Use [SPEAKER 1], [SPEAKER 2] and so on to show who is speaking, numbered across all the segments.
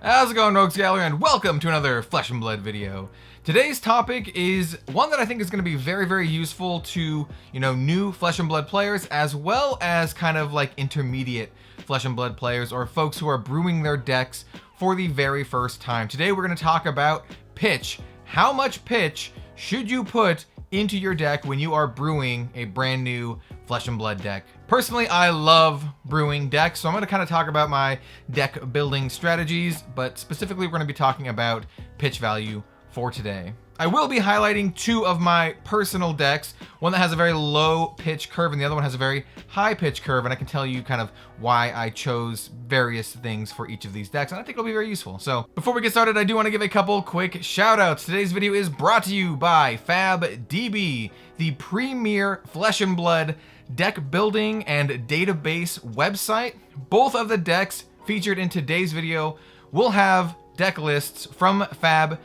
[SPEAKER 1] How's it going, Rogues Gallery, and welcome to another Flesh and Blood video. Today's topic is one that I think is going to be very, very useful to, new Flesh and Blood players, as well as kind of like intermediate Flesh and Blood players, or folks who are brewing their decks for the very first time. Today we're going to talk about pitch. How much pitch should you put into your deck when you are brewing a brand new Flesh and Blood deck? Personally, I love brewing decks, so I'm going to kind of talk about my deck building strategies, but specifically we're going to be talking about pitch value for today. I will be highlighting two of my personal decks, one that has a very low pitch curve and the other one has a very high pitch curve, and I can tell you kind of why I chose various things for each of these decks, and I think it'll be very useful. So before we get started, I do want to give a couple quick shout outs. Today's video is brought to you by FAB the premier Flesh and Blood deck building and database website. Both of the decks featured in today's video will have deck lists from FAB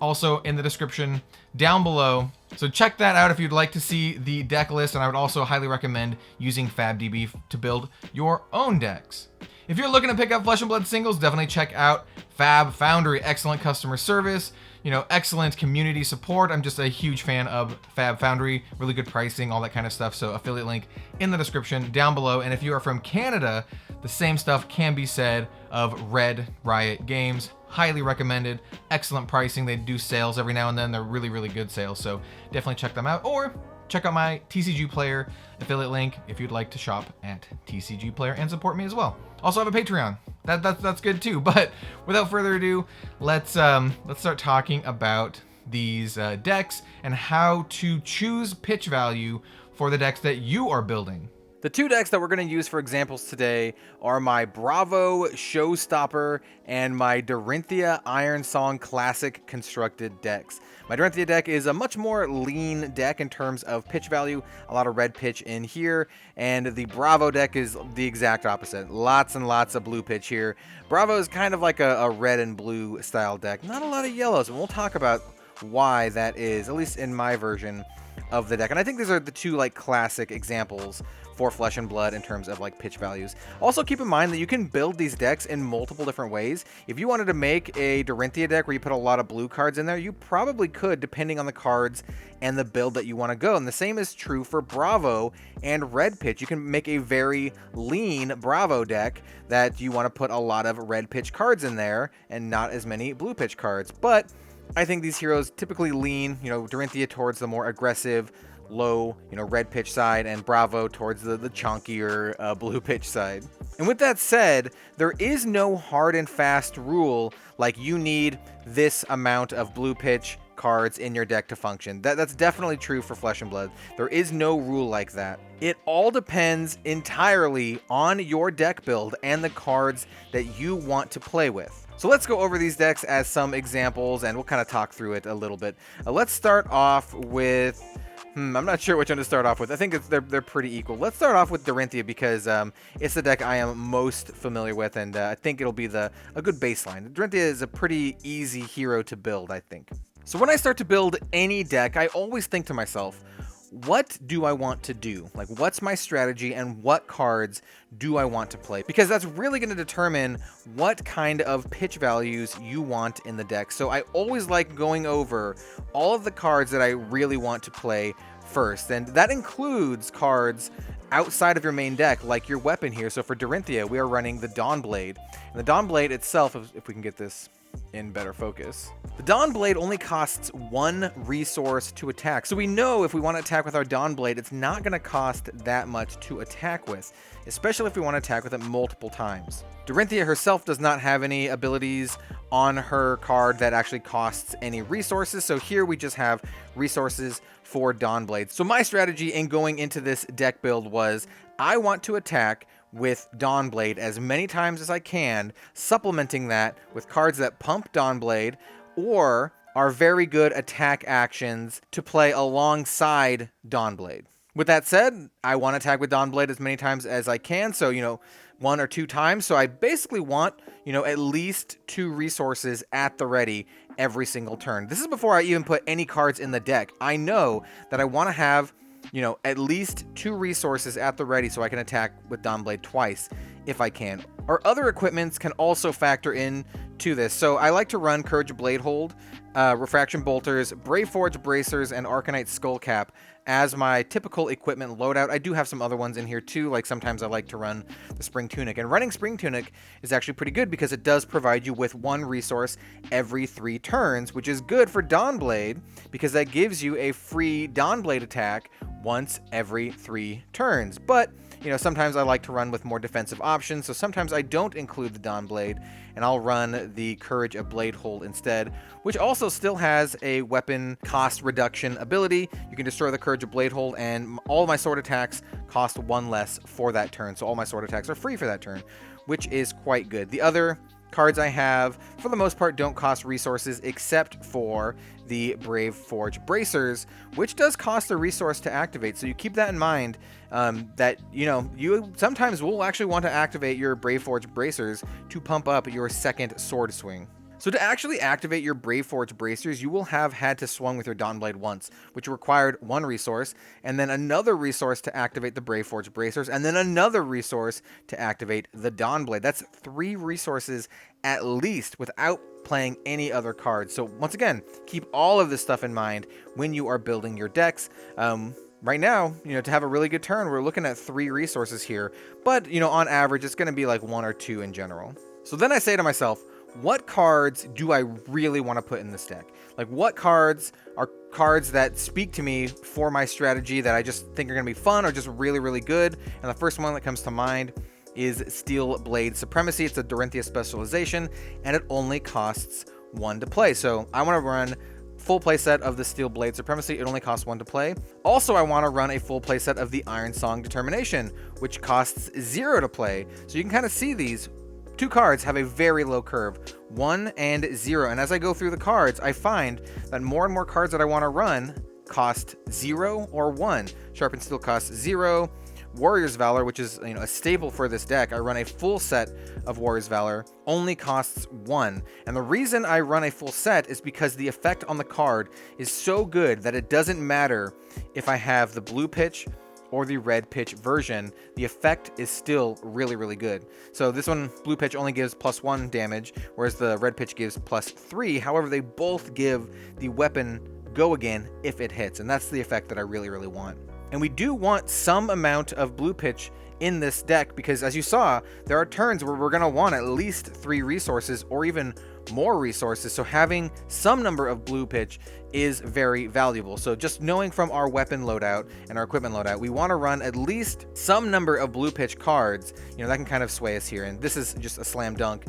[SPEAKER 1] also in the description down below. So check that out if you'd like to see the deck list, and I would also highly recommend using FAB to build your own decks. If you're looking to pick up Flesh and Blood singles, definitely check out FAB Foundry. Excellent customer service, excellent community support. I'm just a huge fan of FAB Foundry, really good pricing, all that kind of stuff. So affiliate link in the description down below. And if you are from Canada, the same stuff can be said of Red Riot Games. Highly recommended, excellent pricing. They do sales every now and then. They're really, really good sales. So definitely check them out, or check out my TCG Player affiliate link if you'd like to shop at TCG Player and support me as well. Also have a Patreon. That's good too. But without further ado, let's start talking about these decks and how to choose pitch value for the decks that you are building. The two decks that we're going to use for examples today are my Bravo Showstopper and my Dorinthea Iron Song Classic constructed decks. My Dorinthea deck is a much more lean deck in terms of pitch value, a lot of red pitch in here, and the Bravo deck is the exact opposite. Lots and lots of blue pitch here. Bravo is kind of like a red and blue style deck, not a lot of yellows, and we'll talk about why that is, at least in my version of the deck. And I think these are the two classic examples for Flesh and Blood in terms of pitch values. Also keep in mind that you can build these decks in multiple different ways. If you wanted to make a Dorinthea deck where you put a lot of blue cards in there, you probably could, depending on the cards and the build that you want to go. And the same is true for Bravo and red pitch. You can make a very lean Bravo deck that you want to put a lot of red pitch cards in there and not as many blue pitch cards. But I think these heroes typically lean, Dorinthea towards the more aggressive, low, red pitch side, and Bravo towards the chunkier blue pitch side. And with that said, there is no hard and fast rule like you need this amount of blue pitch cards in your deck to function. That's definitely true for Flesh and Blood. There is no rule like that. It all depends entirely on your deck build and the cards that you want to play with. So let's go over these decks as some examples, and we'll kind of talk through it a little bit. Let's start off with I'm not sure which one to start off with. I think they're pretty equal. Let's start off with Dorinthea because it's the deck I am most familiar with, and I think it'll be a good baseline. Dorinthea is a pretty easy hero to build, I think. So when I start to build any deck, I always think to myself, what do I want to do? What's my strategy and what cards do I want to play? Because that's really going to determine what kind of pitch values you want in the deck. So I always like going over all of the cards that I really want to play first. And that includes cards outside of your main deck, like your weapon here. So for Dorinthea, we are running the Dawnblade. And the Dawnblade itself, if we can get this in better focus. The Dawnblade only costs 1 resource to attack. So we know if we want to attack with our Dawnblade, it's not going to cost that much to attack with, especially if we want to attack with it multiple times. Dorinthea herself does not have any abilities on her card that actually costs any resources. So here we just have resources for Dawnblade. So my strategy in going into this deck build was I want to attack with Dawnblade as many times as I can, supplementing that with cards that pump Dawnblade or are very good attack actions to play alongside Dawnblade. With that said, I want to attack with Dawnblade as many times as I can, so 1 or 2 times. So I basically want, at least 2 resources at the ready every single turn. This is before I even put any cards in the deck. I know that I want to have at least 2 resources at the ready so I can attack with Dawnblade twice if I can. Our other equipments can also factor in
[SPEAKER 2] to this. So I like to run Courage Bladehold, Refraction Bolters, Brave Forge Bracers, and Arcanite Skullcap as my typical equipment loadout. I do have some other ones in here too, like sometimes I like to run the Spring Tunic. And running Spring Tunic is actually pretty good because it does provide you with 1 resource every 3 turns, which is good for Dawnblade because that gives you a free Dawnblade attack once every 3 turns. But you know, sometimes I like to run with more defensive options, so sometimes I don't include the Dawnblade, and I'll run the Courage of Bladehold instead, which also still has a weapon cost reduction ability. You can destroy the Courage of Bladehold, and all my sword attacks cost 1 less for that turn, so all my sword attacks are free for that turn, which is quite good. The other cards I have, for the most part, don't cost resources except for the Brave Forge Bracers, which does cost a resource to activate. So you keep that in mind, that, you know, you sometimes will actually want to activate your Brave Forge Bracers to pump up your second sword swing. So to actually activate your Brave Forge Bracers, you will have had to swung with your Dawnblade once, which required 1 resource, and then another resource to activate the Brave Forge Bracers, and then another resource to activate the Dawnblade. That's 3 resources at least without playing any other cards. So once again, keep all of this stuff in mind when you are building your decks. Right now, you know, to have a really good turn, we're looking at 3 resources here, but, you know, on average, it's going to be like 1 or 2 in general. So then I say to myself, what cards do I really want to put in this deck? Like, what cards are cards that speak to me for my strategy that I just think are going to be fun or just really, really good? And the first one that comes to mind is Steel Blade Supremacy. It's a Dorinthea specialization, and it only costs 1 to play. So I want to run full playset of the Steel Blade Supremacy. It only costs 1 to play. Also, I want to run a full playset of the Iron Song Determination, which costs 0 to play. So you can kind of see these 2 cards have a very low curve, 1 and 0. And as I go through the cards, I find that more and more cards that I want to run cost 0 or 1. Sharpened Steel costs 0. Warrior's Valor, which is, you know, a staple for this deck, I run a full set of Warrior's Valor, only costs 1. And the reason I run a full set is because the effect on the card is so good that it doesn't matter if I have the blue pitch or the red pitch version, the effect is still really, really good. So this one, blue pitch, only gives +1 damage, whereas the red pitch gives +3. However, they both give the weapon go again if it hits, and that's the effect that I really, really want. And we do want some amount of blue pitch in this deck because, as you saw, there are turns where we're going to want at least 3 resources or even more resources. So having some number of blue pitch is very valuable. So just knowing from our weapon loadout and our equipment loadout, we want to run at least some number of blue pitch cards. You know, that can kind of sway us here. And this is just a slam dunk,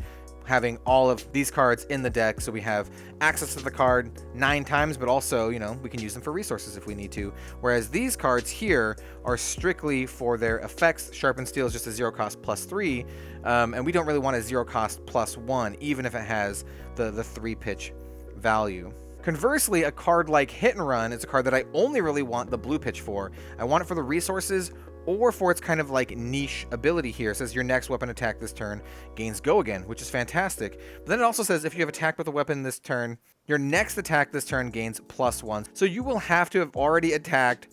[SPEAKER 2] having all of these cards in the deck, so we have access to the card 9 times, but also, you know, we can use them for resources if we need to. Whereas these cards here are strictly for their effects. Sharpened Steel is just a 0 cost +3, and we don't really want a 0 cost +1, even if it has the 3 pitch value. Conversely, a card like Hit and Run is a card that I only really want the blue pitch for. I want it for the resources or for its kind of like niche ability here. It says your next weapon attack this turn gains go again, which is fantastic. But then it also says if you have attacked with a weapon this turn, your next attack this turn gains +1. So you will have to have already attacked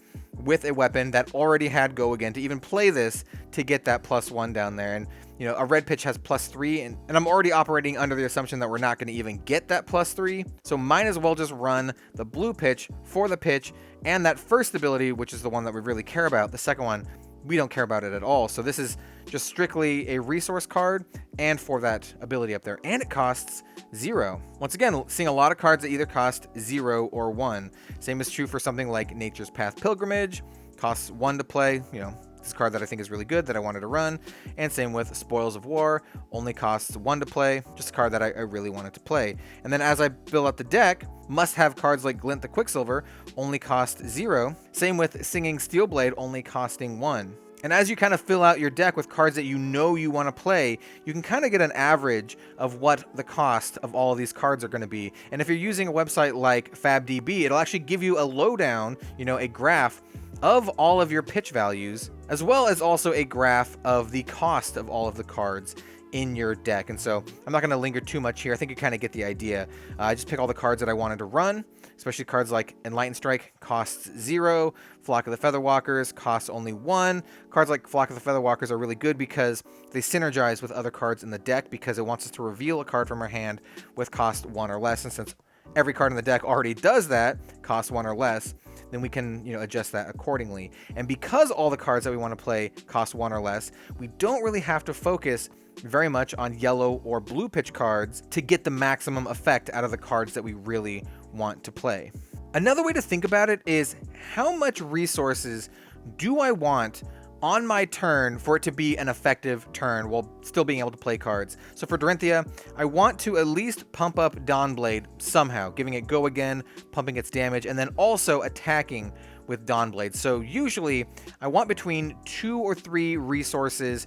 [SPEAKER 2] with a weapon that already had go again to even play this to get that +1 down there. And you know, a red pitch has +3, and I'm already operating under the assumption that we're not going to even get that +3. So might as well just run the blue pitch for the pitch and that first ability, which is the one that we really care about. The second one, we don't care about it at all. So this is just strictly a resource card and for that ability up there. And it costs 0. Once again, seeing a lot of cards that either cost 0 or 1. Same is true for something like Nature's Path Pilgrimage. Costs 1 to play. You know, this is a card that I think is really good that I wanted to run. And same with Spoils of War. Only costs 1 to play. Just a card that I really wanted to play. And then as I build up the deck, must-have cards like Glint the Quicksilver only cost 0. Same with Singing Steelblade, only costing 1. And as you kind of fill out your deck with cards that you know you want to play, you can kind of get an average of what the cost of all of these cards are going to be. And if you're using a website like FAB it'll actually give you a lowdown, you know, a graph of all of your pitch values, as well as also a graph of the cost of all of the cards in your deck. And so I'm not going to linger too much here. I think you kind of get the idea. I just pick all the cards that I wanted to run, especially cards like Enlightened Strike costs 0, Flock of the Featherwalkers costs only 1. Cards like Flock of the Featherwalkers are really good because they synergize with other cards in the deck because it wants us to reveal a card from our hand with cost 1 or less. And since every card in the deck already does that, cost 1 or less, then we can, adjust that accordingly. And because all the cards that we want to play cost 1 or less, we don't really have to focus very much on yellow or blue pitch cards to get the maximum effect out of the cards that we really want to play. Another way to think about it is, how much resources do I want on my turn for it to be an effective turn while still being able to play cards? So for Dorinthea, I want to at least pump up Dawnblade somehow, giving it go again, pumping its damage, and then also attacking with Dawnblade. So usually I want between 2 or 3 resources,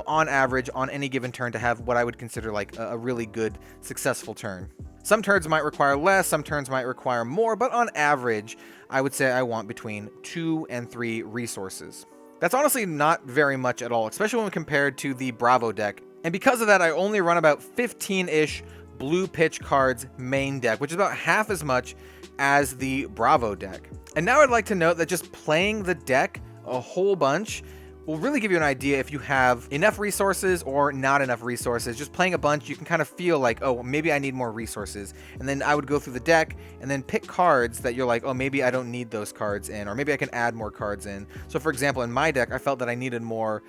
[SPEAKER 2] on average on any given turn to have what I would consider like a really good, successful turn. Some turns might require less, some turns might require more, but on average, I would say I want between 2 and 3 resources. That's honestly not very much at all, especially when compared to the Bravo deck. And because of that, I only run about 15-ish blue pitch cards main deck, which is about half as much as the Bravo deck. And now I'd like to note that just playing the deck a whole bunch will really give you an idea if you have enough resources or not enough resources. Just playing a bunch, you can kind of feel like, oh, maybe I need more resources. And then I would go through the deck and then pick cards that you're like, oh, maybe I don't need those cards in, or maybe I can add more cards in. So for example, in my deck, I felt that I needed more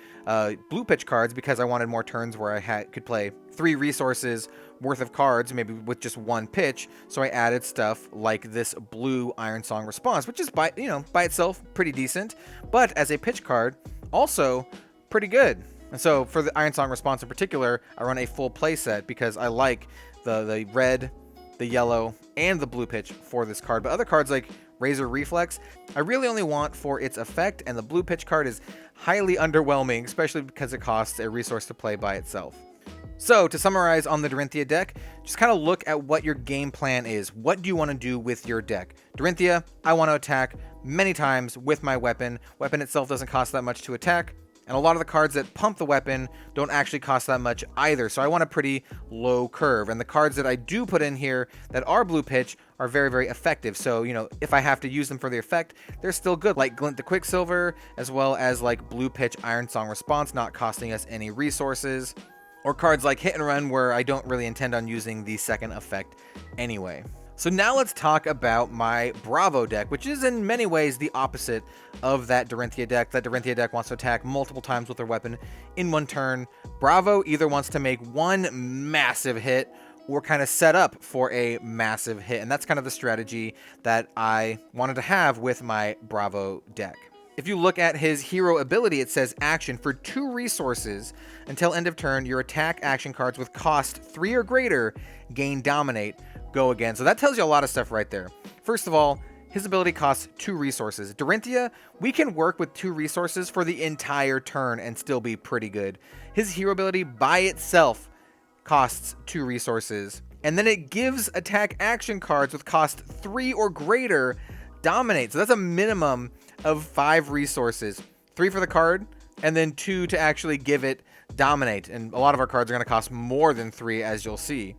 [SPEAKER 2] blue pitch cards because I wanted more turns where I could play 3 resources worth of cards, maybe with just 1 pitch. So I added stuff like this blue Iron Song Response, which is by itself pretty decent, but as a pitch card, also pretty good. And so for the Iron Song Response in particular, I run a full play set because I like the red, the yellow, and the blue pitch for this card. But other cards like Razor Reflex, I really only want for its effect, and the blue pitch card is highly underwhelming, especially because it costs a resource to play by itself. So to summarize on the Dorinthea deck, just kind of look at what your game plan is. What do you want to do with your deck? Dorinthea, I want to attack many times with my weapon. Weapon itself doesn't cost that much to attack, and a lot of the cards that pump the weapon don't actually cost that much either. So I want a pretty low curve, and the cards that I do put in here that are blue pitch are very, very effective. So, if I have to use them for the effect, they're still good, like Glint the Quicksilver, as well as like blue pitch Iron Song Response, not costing us any resources. Or cards like Hit and Run, where I don't really intend on using the second effect anyway. So now let's talk about my Bravo deck, which is in many ways the opposite of that Dorinthea deck. That Dorinthea deck wants to attack multiple times with their weapon in one turn. Bravo either wants to make one massive hit or kind of set up for a massive hit. And that's kind of the strategy that I wanted to have with my Bravo deck. If you look at his hero ability, it says action for 2 resources until end of turn. Your attack action cards with cost 3 or greater gain dominate, go again. So that tells you a lot of stuff right there. First of all, his ability costs 2 resources. Dorinthea, we can work with 2 resources for the entire turn and still be pretty good. His hero ability by itself costs 2 resources. And then it gives attack action cards with cost 3 or greater dominate. So that's a minimum of 5 resources. 3 for the card, and then 2 to actually give it dominate. And a lot of our cards are going to cost more than 3, as you'll see.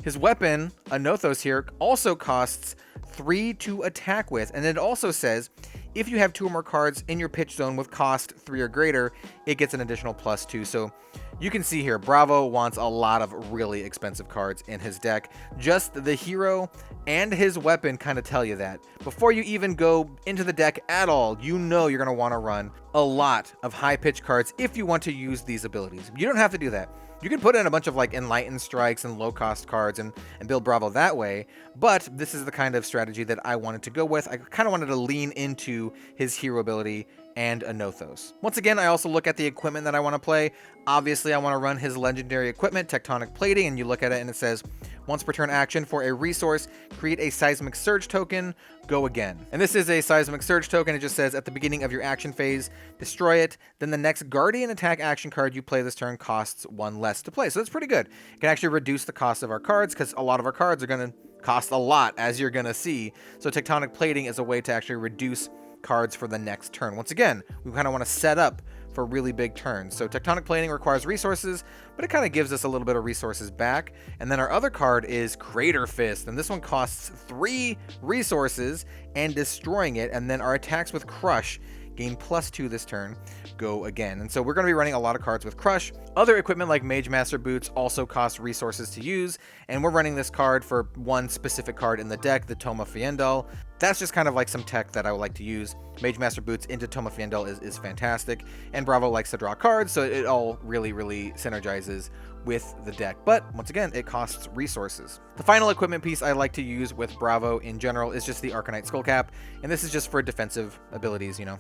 [SPEAKER 2] His weapon, Anothos here, also costs 3 to attack with. And it also says, if you have 2 or more cards in your pitch zone with cost 3 or greater, it gets an additional +2. So you can see here, Bravo wants a lot of really expensive cards in his deck. Just the hero and his weapon kind of tell you that. Before you even go into the deck at all, you're going to want to run a lot of high pitch cards if you want to use these abilities. You don't have to do that. You can put in a bunch of like Enlightened Strikes and low cost cards and build Bravo that way, but this is the kind of strategy that I wanted to go with. I kind of wanted to lean into his hero ability and Anothos. Once again, I also look at the equipment that I want to play. Obviously, I want to run his legendary equipment, Tectonic Plating, and you look at it and it says, once per turn action for a resource, create a Seismic Surge token, go again. And this is a Seismic Surge token. It just says at the beginning of your action phase, destroy it. Then the next Guardian attack action card you play this turn costs 1 less to play. So that's pretty good. It can actually reduce the cost of our cards because a lot of our cards are going to cost a lot, as you're going to see. So Tectonic Plating is a way to actually reduce cards for the next turn. Once again, we kind of want to set up for really big turns. So Tectonic Plating requires resources, but it kind of gives us a little bit of resources back. And then our other card is Crater Fist, and this one costs 3 resources and destroying it, and then our attacks with Crush gain +2 this turn, go again. And so we're going to be running a lot of cards with Crush. Other equipment like Mage Master Boots also cost resources to use, and we're running this card for one specific card in the deck, the Toma Fiendal. That's just kind of like some tech that I would like to use. Mage Master Boots into Toma Fiendal is fantastic, and Bravo likes to draw cards, so it all really synergizes with the deck. But once again, it costs resources. The final equipment piece I like to use with Bravo in general is just the Arcanite Skullcap, and this is just for defensive abilities, you know.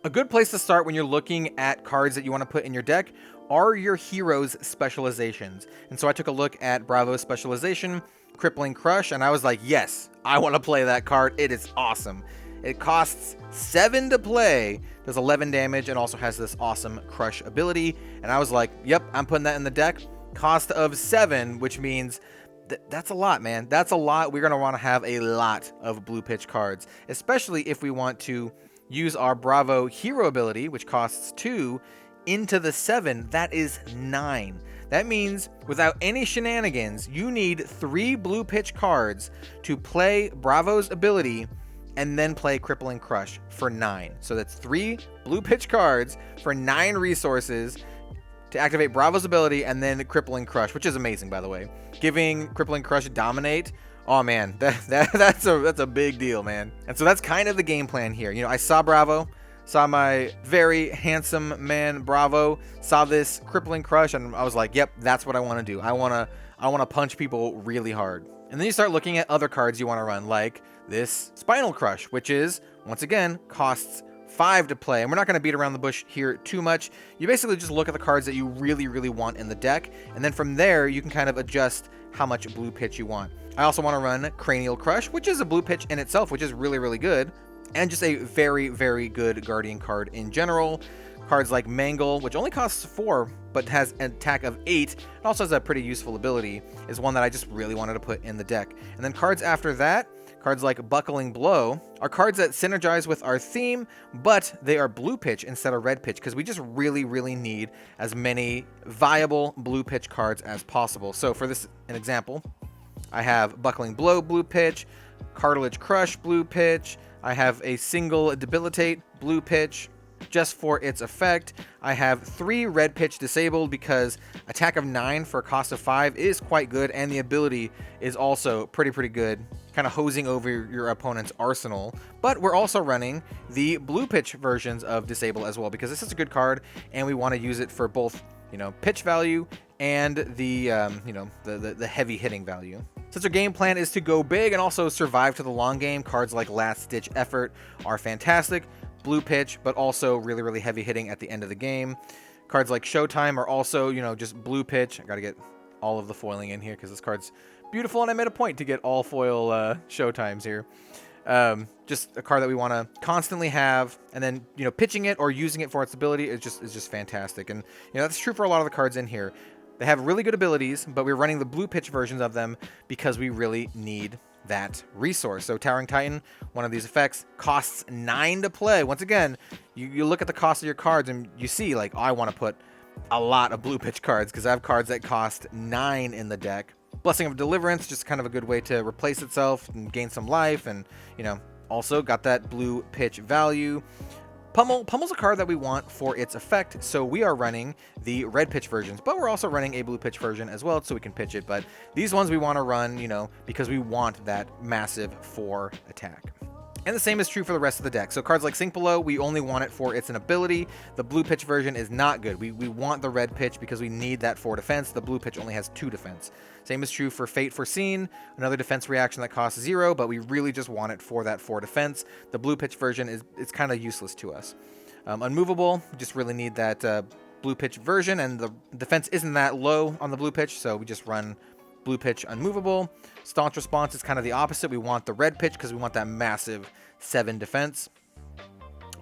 [SPEAKER 2] A good place to start when you're looking at cards that you want to put in your deck are your heroes' specializations. And so I took a look at Bravo's specialization, Crippling Crush, and I was like, yes, I want to play that card. It is awesome. It costs 7 to play, does 11 damage, and also has this awesome Crush ability. And I was like, yep, I'm putting that in the deck. Cost of 7, which means that's a lot, man. That's a lot. We're going to want to have a lot of blue pitch cards, especially if we want to use our Bravo hero ability, which costs 2, into the 7. That is 9. That means without any shenanigans, you need 3 blue pitch cards to play Bravo's ability and then play Crippling Crush for 9. So that's 3 blue pitch cards for 9 resources to activate Bravo's ability and then Crippling Crush, which is amazing, by the way. Giving Crippling Crush Dominate, oh man, that's a big deal, man. And so that's kind of the game plan here. You know, I saw Bravo, saw my very handsome man Bravo, saw this Crippling Crush, and I was like, yep, that's what I want to do. I want to punch people really hard. And then you start looking at other cards you want to run, like this Spinal Crush, which is, once again, costs 5 to play. And we're not going to beat around the bush here too much. You basically just look at the cards that you really want in the deck, and then from there you can kind of adjust how much blue pitch you want. I also want to run Cranial Crush, which is a blue pitch in itself, which is really good, and just a very good Guardian card in general. Cards like Mangle, which only costs 4 but has an attack of 8, and also has a pretty useful ability, is one that I just really wanted to put in the deck. And then cards after that, cards like Buckling Blow, are cards that synergize with our theme, but they are blue pitch instead of red pitch, because we just really need as many viable blue pitch cards as possible. So for this, an example, I have Buckling Blow blue pitch, Cartilage Crush blue pitch, I have a single Debilitate blue pitch, just for its effect. I have 3 red pitch disabled because attack of 9 for a cost of 5 is quite good, and the ability is also pretty good, kind of hosing over your opponent's arsenal. But we're also running the blue pitch versions of disable as well, because this is a good card and we want to use it for both, you know, pitch value and the the heavy hitting value. Since our game plan is to go big and also survive to the long game, cards like Last Ditch Effort are fantastic. Blue pitch, but also really heavy hitting at the end of the game. Cards like Showtime are also, you know, just blue pitch. I gotta get all of the foiling in here because this card's beautiful, and I made a point to get all foil Showtimes here. Just a card that we want to constantly have, and then, you know, pitching it or using it for its ability is just fantastic. And you know, that's true for a lot of the cards in here. They have really good abilities, but we're running the blue pitch versions of them because we really need that resource. So Towering Titan, one of these effects, costs 9 to play. Once again, you look at the cost of your cards and you see, like, oh, I want to put a lot of blue pitch cards because I have cards that cost 9 in the deck. Blessing of Deliverance, just kind of a good way to replace itself and gain some life, and, you know, also got that blue pitch value. Pummel's a card that we want for its effect, so we are running the red pitch versions, but we're also running a blue pitch version as well, so we can pitch it. But these ones we want to run, you know, because we want that massive 4 attack. And the same is true for the rest of the deck. So cards like Sink Below, we only want it for its ability. The blue pitch version is not good. We want the red pitch because we need that 4 defense. The blue pitch only has 2 defense. Same is true for Fate Foreseen, another defense reaction that costs 0, but we really just want it for that 4 defense. The blue pitch version it's kind of useless to us. Unmovable, we just really need that blue pitch version, and the defense isn't that low on the blue pitch, so we just run blue pitch unmovable. Staunch Response is kind of the opposite. We want the red pitch because we want that massive 7 defense.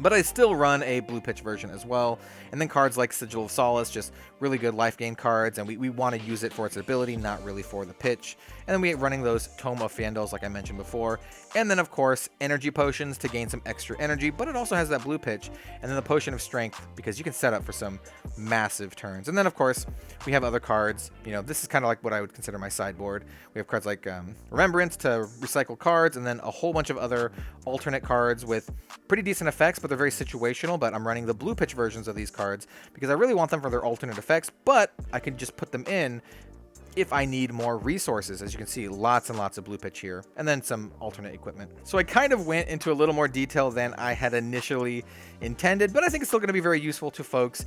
[SPEAKER 2] But I still run a blue pitch version as well. And then cards like Sigil of Solace, just really good life gain cards, and we want to use it for its ability, not really for the pitch. And then we running those Tome of Fyendals like I mentioned before. And then of course, energy potions to gain some extra energy, but it also has that blue pitch. And then the Potion of Strength, because you can set up for some massive turns. And then of course, we have other cards. You know, this is kind of like what I would consider my sideboard. We have cards like Remembrance to recycle cards, and then a whole bunch of other alternate cards with pretty decent effects, but they're very situational. But I'm running the blue pitch versions of these cards because I really want them for their alternate effects, but I can just put them in if I need more resources. As you can see, lots and lots of blue pitch here, and then some alternate equipment. So I kind of went into a little more detail than I had initially intended, but I think it's still going to be very useful to folks.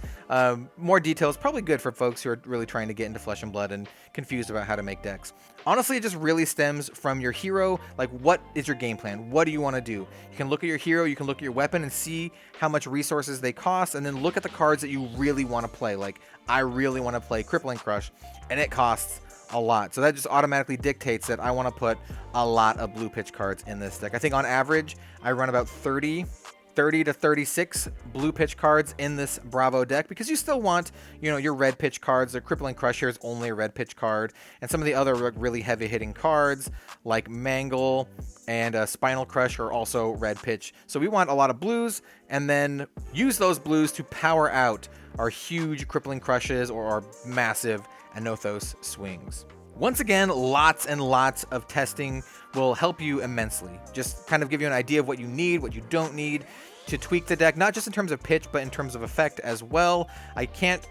[SPEAKER 2] More detail is probably good for folks who are really trying to get into Flesh and Blood and confused about how to make decks. Honestly, it just really stems from your hero. Like, what is your game plan? What do you want to do? You can look at your hero, you can look at your weapon and see how much resources they cost, and then look at the cards that you really want to play. Like, I really want to play Crippling Crush, and it costs a lot. So that just automatically dictates that I want to put a lot of blue pitch cards in this deck. I think on average, I run about 30 to 36 blue pitch cards in this Bravo deck, because you still want, you know, your red pitch cards. The Crippling Crush here is only a red pitch card, and some of the other really heavy hitting cards like Mangle and Spinal Crush are also red pitch. So we want a lot of blues, and then use those blues to power out our huge Crippling Crushes or our massive Anothos swings. Once again, lots and lots of testing will help you immensely. Just kind of give you an idea of what you need, what you don't need to tweak the deck, not just in terms of pitch, but in terms of effect as well. I can't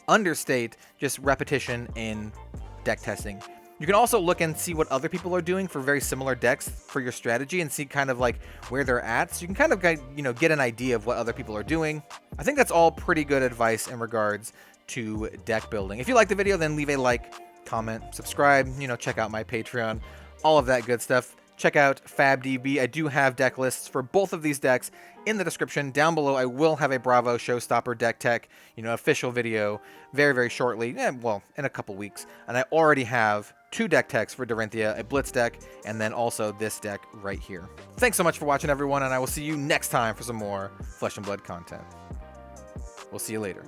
[SPEAKER 2] understate just repetition in deck testing. You can also look and see what other people are doing for very similar decks for your strategy, and see kind of like where they're at. So you can kind of, you know, get an idea of what other people are doing. I think that's all pretty good advice in regards to deck building. If you like the video, then leave a like, comment, subscribe, you know, check out my Patreon, all of that good stuff. Check out FABDB. I do have deck lists for both of these decks in the description. Down below, I will have a Bravo Showstopper deck tech, you know, official video very, very shortly. Well, in a couple weeks. And I already have 2 deck techs for Dorinthea, a Blitz deck, and then also this deck right here. Thanks so much for watching, everyone, and I will see you next time for some more Flesh and Blood content. We'll see you later.